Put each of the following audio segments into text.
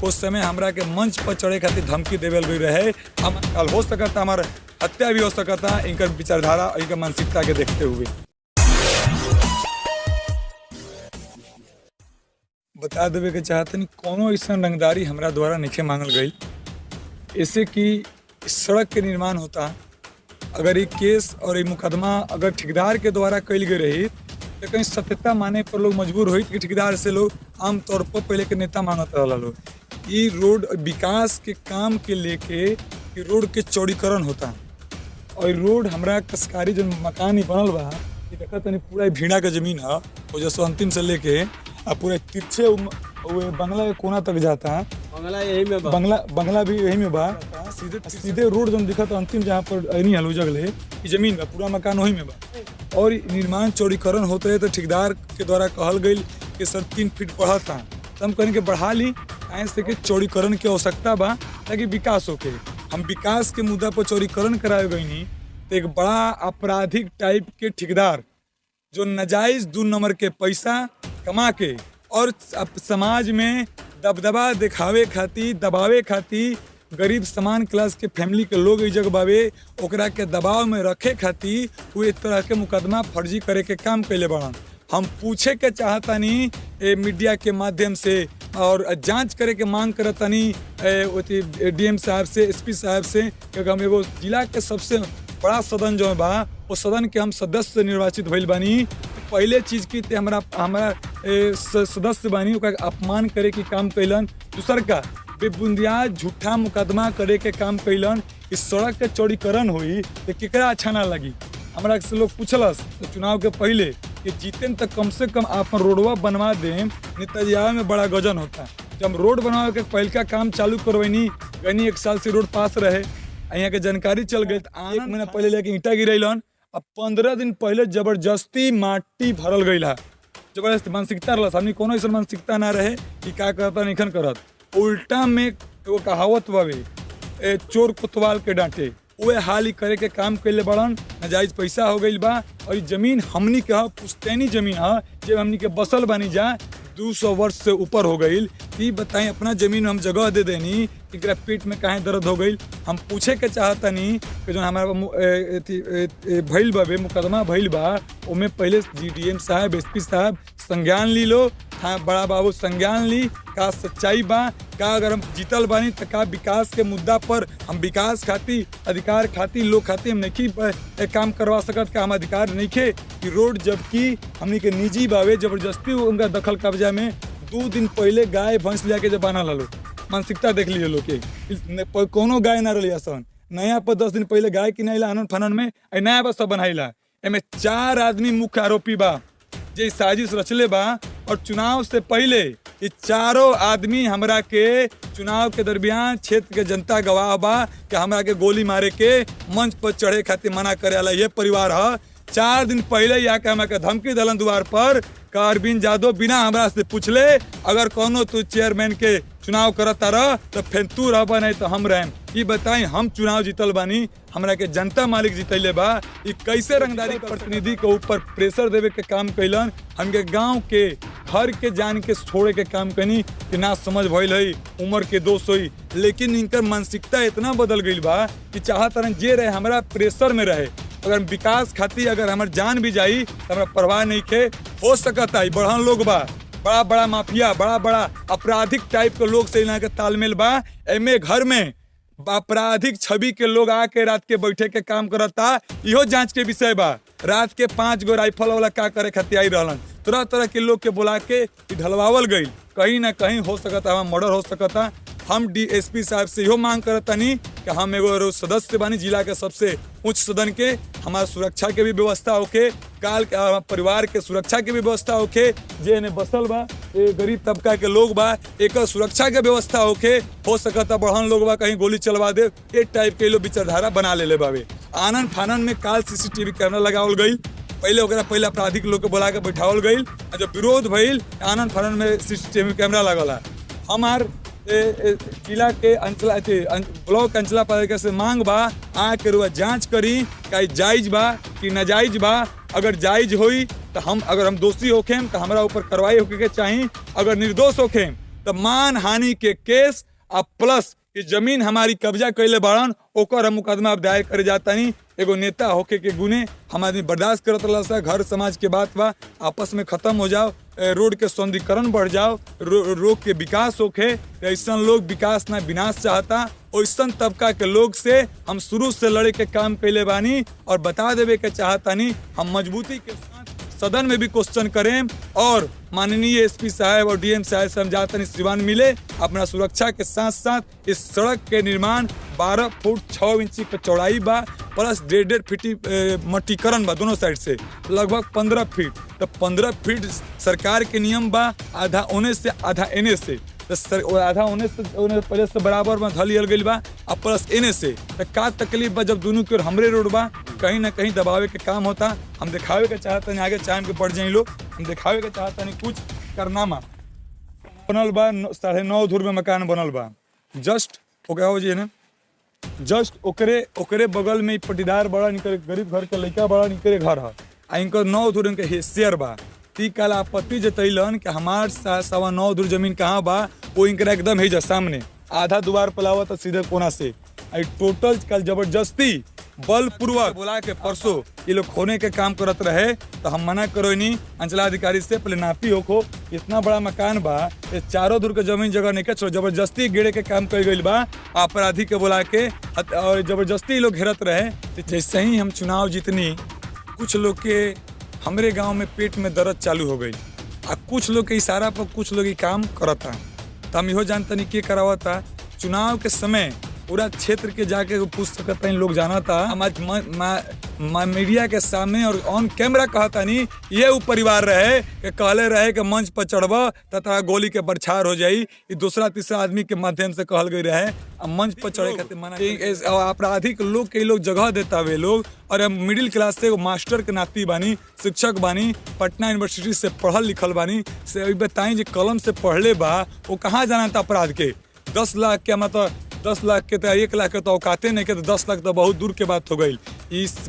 उस समय हमरा के मंच पर चढ़े खातिर धमकी देवल गई रहे। हम कल हो सकता हमारा हत्या भी हो सकता इनकर विचारधारा इनकर मानसिकता के देखते हुए। बता देवे के चाहतनी कोनो ऐसा रंगदारी हमरा द्वारा नहीं मांगल गई। ऐसे कि सड़क के निर्माण होता, अगर ये केस और ये मुकदमा अगर ठेकेदार के द्वारा कल गई रही तो कहीं सत्यता माने पर लोग मजबूर हुई कि ठेकेदार से लोग आमतौर पर पहले के नेता मांगत रहा लोग। ये रोड विकास के काम के लेके ये रोड के चौड़ीकरण होता और रोड हमरा कसकारी जो मकान ही बनल बा ये देखा तनी पूरा भीड़ा के जमीन है वो जैसे अंतिम से लेके पूरे तिरछे बंगला के कोना तक जाता है। बंगला यही में बा, बंगला भी यही में बा। सीधे रोड जो दिखा तो अंतिम जहाँ पर नहीं हल जगह ये जमीन बा, पूरा मकान वही में बा। और निर्माण चौड़ीकरण होते है तो ठेकेदार के द्वारा कहल गई कि सर 3 फीट बढ़ा था तो हम कहने के बढ़ा ली ऐसे कि चौड़ीकरण की आवश्यकता बा ताकि विकास होके। हम विकास के मुद्दा पर चौड़ीकरण कराए गई नहीं तो एक बड़ा आपराधिक टाइप के ठेकेदार जो नाजायज 2 नंबर के पैसा कमा के और समाज में दबदबा दिखावे खातिर दबावे खातिर गरीब समान क्लास के फैमिली के लोग इस जगह बावे ओकरा के दबाव में रखे खातिर वो एक तरह के मुकदमा फर्जी करे के काम कैले बड़न। हम पूछे के चाहतानी मीडिया के माध्यम से और जांच करे के मांग करतानी डीएम साहब से, एसपी साहब से, क्योंकि हम एगो जिला के सबसे बड़ा सदन जो बा वो सदन के हम सदस्य निर्वाचित भइल बानी। पहले चीज की हमारा सदस्य बानी ओकरा अपमान करे के काम कैलन। दूसर का बेबुनियाद झूठा मुकदमा करे के काम कैलन। इस सड़क के चौड़ीकरण हुई तो केकरा अच्छा ना लगी। हमरा से लोग पूछलस तो चुनाव के पहले कि जीते तक कम से कम आप रोडवा बनवा दें नेताजिया में बड़ा गजन होता। जब हम रोड बनवा के पहल का काम चालू करवैनी गनी 1 साल से रोड पास रहे यहाँ के जानकारी चल गई। 1 महीना पहले लेके ईंटा गिरैलन, अब 15 दिन पहले जबरदस्ती माटी भरल गई है। जबरदस्ती मानसिकता रहा हमनी कोनो ऐसा मानसिकता ना रहे कि क्या करता नहीं करत। उल्टा में एगो कहावत बावे चोर कोतवाल के डांटे उहे हाल ही करे के काम कैले बड़न। नाजायज पैसा हो गई बा और जमीन हमनी के पुश्तैनी जमीन है जब हमनी के बसल बानी जा 200 वर्ष से ऊपर हो गई। कि बताएं अपना जमीन हम जगह दे देनी कि पेट में काहे दर्द हो गई। हम पूछे के चाहता नहीं कि जो हमारा भइल बावे मुकदमा भइल बा ओमे पहले डीएम साहब, एसपी साहब संज्ञान ली लो, बड़ा बाबू संज्ञान ली का सच्चाई बा का अगर हम जीतल बानी तो का विकास के मुद्दा पर हम विकास खातिर अधिकार खातिर लोग खातिर हम नहीं काम करवा सकत का हम अधिकार नहीं खे कि रोड जबकि हमनी के निजी बावे जबरदस्ती उनका दखल कब्जा में 2 दिन पहले गाय भैंस लिया के जब बना लो मानसिकता देख लीजिए लोग के कोनो गाय ना रही सन नया पर 10 दिन पहले गाय किनाइला आनंद फानन में नया पर सब बनाइला। एमे 4 आदमी मुख्य आरोपी बा जे साजिश रचले बा और चुनाव से पहले ये 4 आदमी हमरा के चुनाव के दरमियान क्षेत्र के जनता गवाह बा कि हमरा के गोली मारे के मंच पर चढ़े खातिर मना करे वाला ये परिवार है। 4 दिन पहले या के हमरा के धमकी दलन द्वार पर का अरविंद यादव बिना हमरा से पूछले अगर कोनो तू चेयरमैन के चुनाव करता रह तो फिर तू रहबा नहीं तो हम रहें। ये बताई हम चुनाव जीतल बानी हमरा के जनता मालिक जीतले बा। ये कैसे रंगदारी प्रतिनिधि के ऊपर प्रेशर देवे के काम कैलन। हमके गांव के घर के जान के छोड़े के काम कनी कि ना समझ भइल है उम्र के दोष हुई। लेकिन इनकर मानसिकता इतना बदल गई बा कि चाहत जे रहे हमरा प्रेशर में रहे अगर विकास खातिर अगर हमार जान भी जाई तो हमरा परवाह नहीं के हो सकता है। बढ़न लोग बा बड़ा बड़ा माफिया बड़ा बड़ा आपराधिक टाइप के लोग से यहाँ के तालमेल बा। एमे घर में आपराधिक छवि के लोग आके रात के बैठे के काम करता इहो जांच के विषय बा। रात के 5 गो राइफल वाला का करे खातिर आई रहलन तरह तरह के लोग के बुला के ढलवावल गई। कहीं ना कहीं हो सकता है मर्डर हो सकता। हम डीएसपी साहब से इहो मांग करतनी कि हम एगो सदस्य बानी जिला के सबसे उच्च सदन के हमारा सुरक्षा के भी व्यवस्था होके काल परिवार के सुरक्षा के भी व्यवस्था होके जे ने बसल बा गरीब तबका के लोग बा एक सुरक्षा के व्यवस्था होके हो सकता बढ़न लोग बा कहीं गोली चलवा दे ये टाइप के लोग विचारधारा बना ले बावे। आनंद फानन में काल सीसीटीवी कैमरा लगावल गई पहले आपराधिक लोग के बुला के बैठावल गई। जब विरोध भइल आनंद फानन में सीसीटीवी कैमरा लगला। हमार जिला के ब्लॉक अंचला पालिका से मांग बा आके रुआ जांच करी का जायज बा कि नाजायज बा। अगर जायज होई तो हम अगर हम दोषी होखेम तो हमारा ऊपर कार्रवाई होके के चाहिए। अगर निर्दोष होखेम तो मान हानि के केस आ प्लस कि जमीन हमारी कब्जा कैले बाड़न ओकर हम मुकदमा अब दायर करे जाता नहीं। एगो नेता होके के गुने हम आदमी बर्दाश्त करत रहला सा। घर समाज के बात बा, आपस में खत्म हो जाओ, रोड के सौंदर्यीकरण बढ़ जाओ, रोड के विकास होके। ऐसा लोग विकास ना विनाश चाहता, ऐसा तबका के लोग से हम शुरू से लड़े के काम कैले बानी और बता देवे के चाहतानी। हम मजबूती के साथ सदन में भी क्वेश्चन करें और माननीय एसपी साहब और डीएम साहब से हम जातनी सिवान मिले। अपना सुरक्षा के साथ साथ इस सड़क के निर्माण 12 फुट 6 इंची पे चौड़ाई बा, प्लस 1.5 फीट मट्टीकरण बा दोनों साइड से, लगभग 15 फीट। तो 15 फीट सरकार के नियम बा, आधा ओने से आधा एने से। तो आधा ओने से पहले से बराबर में धलियल गई बा और प्लस एने से। तो का तकलीफ बा जब दोनों की ओर हमरे रोड बा, कहीं ना कहीं दबावे के काम होता। हम दिखावे के चाहते हैं आगे चाहे के पड़ जाए लोग, हम दिखावे के चाहते हैं कुछ करनामा बनल बा। 9.5 धुर में मकान बनल बा। जस्ट ओके हो जी ना, जस्ट ओकरे बगल में पटीदार बड़ा निकले गरीब घर के लड़का बड़ा निकले घर है आ इनकर 9 धुर के शेयर बा। ती कल आपत्ति जतैलन कि हमार 9.25 धुर जमीन कहाँ बा, वो इनकरा एकदम है सामने आधा द्वार पलावत सीधे कोना से। टोटल कल जबरदस्ती बलपूर्वक बोला के परसों ये लोग खोने के काम करत रहे। तो हम मना करो नहीं अंचलाधिकारी से, पहले नापी होको इतना बड़ा मकान बा, ये 4 धुर के जमीन जगह नहीं के जबरदस्ती गेड़े के काम कर गई बा। अपराधी के बोला के और जबरदस्ती लोग घेरत रहे। तो जैसे ही हम चुनाव जीतनी, कुछ लोग के हमरे गांव में पेट में दर्द चालू हो गई और कुछ लोग के इशारा पर कुछ लोग ये काम करता। तो हम इहो जानता नहीं के करावता। चुनाव के समय पूरा क्षेत्र के जाके पूछ सकता लोग जाना था। हम आज मीडिया के सामने और ऑन कैमरा कहता नहीं, ये वो परिवार रहे कि कहले रहे कि मंच पर चढ़ब तथा गोली के बरछार हो जाई। ये दूसरा तीसरा आदमी के माध्यम से कहल गई रहे। मंच पर चढ़े खातिर मना। आपराधिक लोग के लोग जगह देता वे लोग। और हम मिडिल क्लास से मास्टर के नाती बानी, शिक्षक बानी, पटना यूनिवर्सिटी से पढ़ल लिखल बानी। से बताई जो कलम से पढ़ले बा वो कहाँ जाना था अपराध के। 10 लाख के मतलब 10 लाख के तो 1 लाख के तो औकाते नहीं के, तो 10 लाख तो बहुत दूर के बात हो गई। इस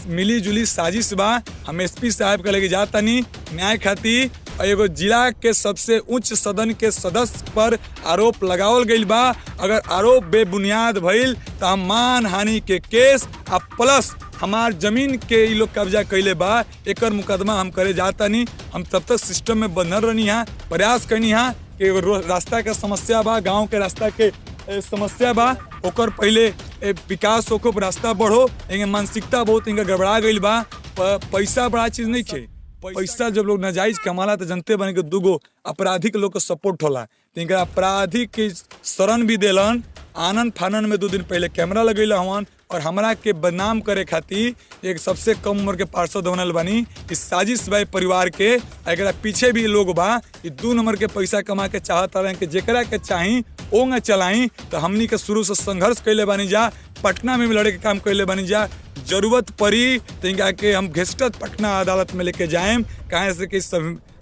मिली जुली साजिश बा। हम एसपी साहब के लगे जाता नहीं न्याय खातिर। एगो जिला के सबसे उच्च सदन के सदस्य पर आरोप लगावल गई बा। अगर आरोप बेबुनियाद भइल तो हम मान हानि के केस आ प्लस हमार जमीन के ये लोग कब्जा कैले बा, एकर मुकदमा हम करे जाता नहीं। हम तब तक सिस्टम में बनल रहनी है, प्रयास करनी है कि रास्ता के समस्या बा, गाँव के रास्ता के समस्या बा, ओकर पहले विकास होको, रास्ता बढ़ो। इनके मानसिकता बहुत इनका गड़बड़ा गई बा। पैसा बड़ा चीज नहीं है। पैसा जब लोग नाजायज कमाला तो जनते बने के दूगो आपराधिक लोग को सपोर्ट होला। तो इनका आपराधिक के शरण भी देलन। आनंद फानन में 2 दिन पहले कैमरा लगेला हवन और हमरा के बदनाम करे खातिर एक सबसे कम उम्र के पार्षद बनल बानी। इस साजिश बा परिवार के, एकरा पीछे भी लोग बा। 2 नंबर के पैसा कमा के चाहता रहे कि जेकरा के चाही ओंग चलाई। तो हमनी के शुरू से संघर्ष कैले बानी जा, पटना में भी लड़े के काम कैले बानी जा। जरूरत पड़ी तो इनका के हम घिसटत पटना अदालत में लेके जाएम। कहे से कि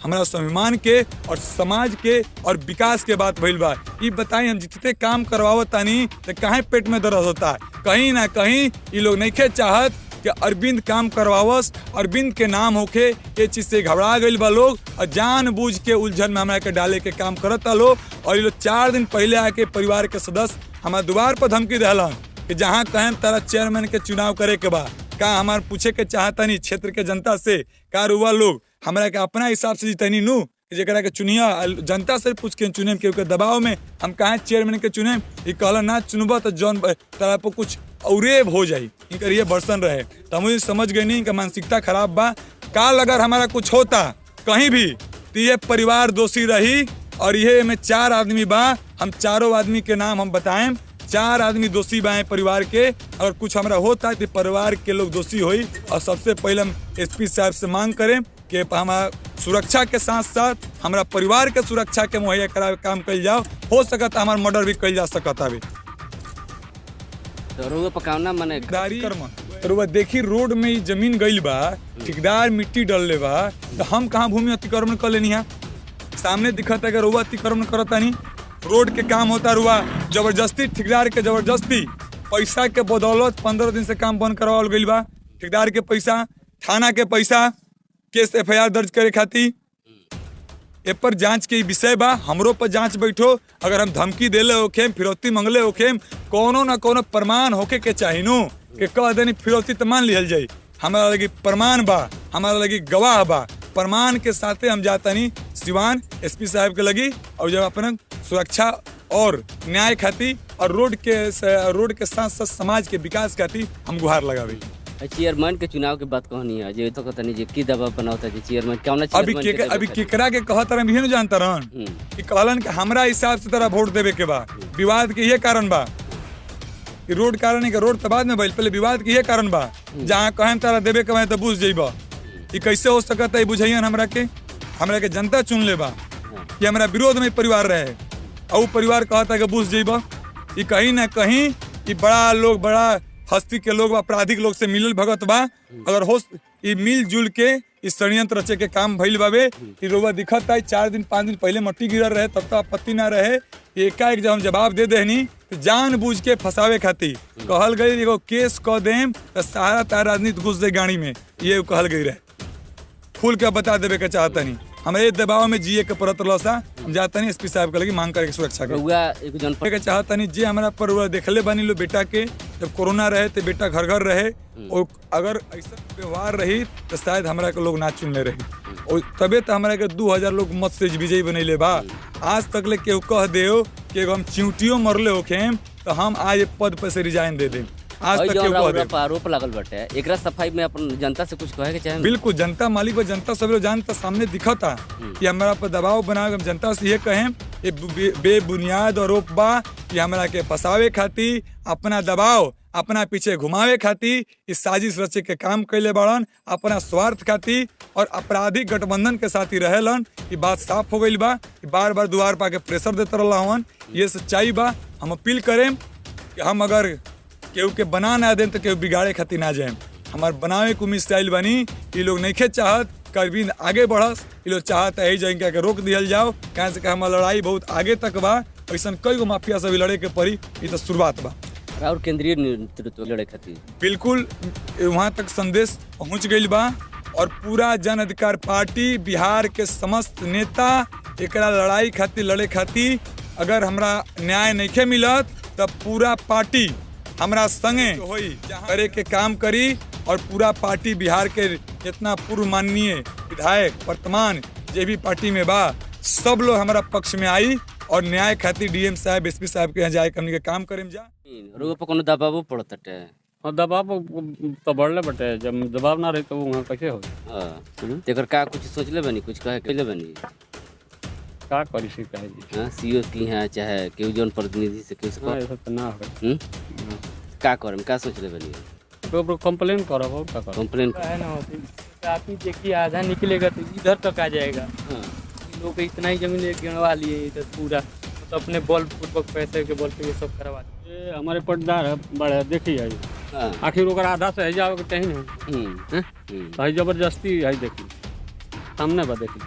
हमारा स्वाभिमान के और समाज के और विकास के बात भइल बा। ये बताई हम जितने काम करवावत तानी तो काहे पेट में दर्द होता है। कहीं ना कहीं ये लोग नहीं खे चाहत कि अरविंद काम करवावस, अरविंद के नाम होके। ये चीज से घबरा गई बा लोग और जानबूझ के उलझन में हमरा के डाले के काम करता लोग। और ये लोग 4 दिन पहले आके परिवार के सदस्य हमारे द्वार पर धमकी दहलन कि जहाँ कहें तारा चेयरमैन के चुनाव करे के बा। का हमार पूछे के चाहता नहीं क्षेत्र के जनता से, का रुआ लोग हमरा के अपना हिसाब से जीतनी नू जरा के चुनिया, जनता से पूछ के चुने के दबाव में हम कहाँ चेयरमैन के चुने। ये कहला ना चुनबा तो जौन तारा पर कुछ औरेब हो जाई। इनका ये बर्सन रहे तो मुझे समझ गई नहीं, इनका मानसिकता खराब बा। काल अगर हमारा कुछ होता कहीं भी तो ये परिवार दोषी रही। और ये में 4 आदमी बा, हम चारों आदमी के नाम हम बताएं। 4 आदमी दोषी बाएं परिवार के। अगर कुछ हमारा होता है तो परिवार के लोग दोषी होई। और सबसे पहले हम एसपी साहब से मांग करें कि हमारा सुरक्षा के साथ साथ हमारा परिवार के सुरक्षा के मुहैया करावे काम कल जाओ। हो सकता हमारा मर्डर भी कल जा सकता है। तो पकावना मने दारी कर्म तो देखी रोड में जमीन गई बा, ठेकेदार मिट्टी डलले बा, तो हम कहाँ भूमि अतिक्रमण कर लेनी है। सामने दिखता है कि रुआ अतिक्रमण करता नहीं। रोड के काम होता रुआ जबरदस्ती, ठेकेदार के जबरदस्ती पैसा के बदौलत 15 दिन से काम बंद करवाल गई बा। ठेकेदार के पैसा, थाना के पैसा, केस FIR दर्ज करे खातिर ए पर जांच के विषय बा, हमरो पर जांच बैठो। अगर हम धमकी देले होखेम, फिरौती मंगले होखेम, कोनो ना कोनो प्रमाण होके के चाहिए कि कह देनी फिरौती तो मान लिहल जाई। हमारा लगी प्रमाण बा, हमारा लगी गवाह बा, प्रमाण के साथे हम जाता नहीं सिवान एसपी साहब के लगी और जब अपना सुरक्षा और न्याय खाती और रोड के साथ साथ समाज के विकास खाती हम गुहार लगावे। चेयरमैन के चुनाव के बात कहनी है जो तो कहता नहीं जे की दबाव बनावता है चेयरमैन क्यों ना अभी केकरा के कहत रहन भी न जानता रहन कि कहलन कि हमरा हिसाब से तरह वोट देवे के बा। विवाद के ये कारण बा कि रोड कारण के रोड बाद में भइल, पहले विवाद के ये कारण बा। जहाँ कहें तारा देवे के तो बुझ जइबा। ई कैसे हो सकता है बुझाइयन हमरा के जनता चुन ले बा कि हमरा विरोध में परिवार रहे और परिवार कहता है कि बुझ जइबा। ई कहीं ना कहीं ई बड़ा हस्ती के लोग आपराधिक लोग से मिलल भगत बा। अगर हो मिलजुल के इस षड्यंत्र रचे के काम भइल बाबे। ई रोवा दिखत है 4 दिन 5 दिन पहले मट्टी गिरल रहे तब तक आपत्ति ना रहे। एकाएक जब हम जवाब दे देनी तो जानबूझ के फंसावे खातिर कहल गई एगो केस क देम तो सारा तार राजनीति घुस जाए गाड़ी में, ये कहल गई रहे। खुल के बता देवे के चाहता नहीं, हमारे दबाव में जिए के परत लसा हम जाता नहीं एसपी साहब के लगी मांग करे सुरक्षा के चाहता नहीं। जे हमारा पर देखले बनी लो बेटा के जब कोरोना रहे तो बेटा घर घर रहे और अगर ऐसा व्यवहार रही तो शायद हमारा के लोग ना चुनले रही और तबे तो हमारा के 2000 लोग मत से विजयी बनैले बा। आज तक ले केहू कह देओ कि हम चिंटियों मरले होखेम तो हम आज पद पर से रिजाइन दे दें। आज तक केहू आरोप लागल बाटे एकरा सफाई में अपन जनता से कुछ कहे के चाहे। बिल्कुल जनता मालिक व जनता सब लोग जानता सामने दिखता कि हमारा पर दबाव बनावे। हम जनता से ये कहें ये बेबुनियाद आरोप बा कि हमारा के फसावे खातिर अपना दबाव अपना पीछे घुमावे खातिर इस साजिश रचे के काम कैले बाड़न अपना स्वार्थ खातिर और आपराधिक गठबंधन के साथ ही रहेलन। ये बात साफ हो गई बा कि बार बार द्वार पा के प्रेशर देते रहन। ये सच्चाई बा। हम अपील करें कि हम अगर केहू के बना ना दें तो केहू बिगाड़े खातिर ना जाए। हमार बनावे को स्टाइल बनी ये लोग नहीं चाहत करबिन आगे बढ़स। ये लोग चाहत है जगह के रोक दिया जाओ कहाँ से हमारा लड़ाई बहुत आगे तक बा। ऐसा कई गो माफिया से भी लड़े के पड़ी, ये तो शुरुआत बा। और केंद्रीय नेतृत्व लड़े खातिर बिल्कुल वहाँ तक संदेश पहुँच गई बा और पूरा जन अधिकार पार्टी बिहार के समस्त नेता एकरा लड़ाई खातिर लड़े खातिर अगर हमरा न्याय नहीं मिलत तब पूरा पार्टी हमरा संगे होई करे के काम करी और पूरा पार्टी बिहार के जितना पूर्व माननीय विधायक वर्तमान जे भी पार्टी में बा सब लोग हमारा पक्ष में आई और न्याय खातिर डीएम साहब एसपी साहब के यहाँ जाए हमनी के काम करें जा। रोग पर कोनो दबाव पड़त है। हां दबाव तो बढ़ले बटे जब दबाव ना रही तो वहां कैसे हो। हां तेकर का कुछ सोचले बनी कुछ कहे कैले बनी का करी सी कहे जी। हां सीओ की है चाहे केहू जन प्रतिनिधि से केहू से ऐसा तो ना हो का करम का सोचले बनी तो कंप्लेन करब और का करब कंप्लेन है ना होती आप ही देखिए आधा निकलेगा तो इधर तक आ जाएगा। लोग इतना ही जमीन गिनवा लिए इधर पूरा तो अपने बल पूर्वक पैसे के बल पे ये सब करवा ये हमारे पटदार है बड़े देखिए आखिर ओकर आधा से है जाओ के कहीं है जबरदस्ती है देखी सामने बा देखी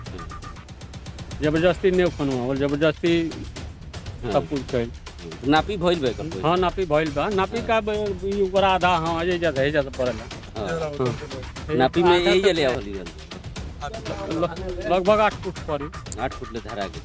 जबरदस्ती ने खनवा और जबरदस्ती सब कुछ कइल नापी भइल बा। हां नापी भइल बा नापी का ओकर आधा हां अजे जा है जा पड़ला नापी में यही जले आवली लगभग 8 फुट पड़ी 8 फुट ले धरा के।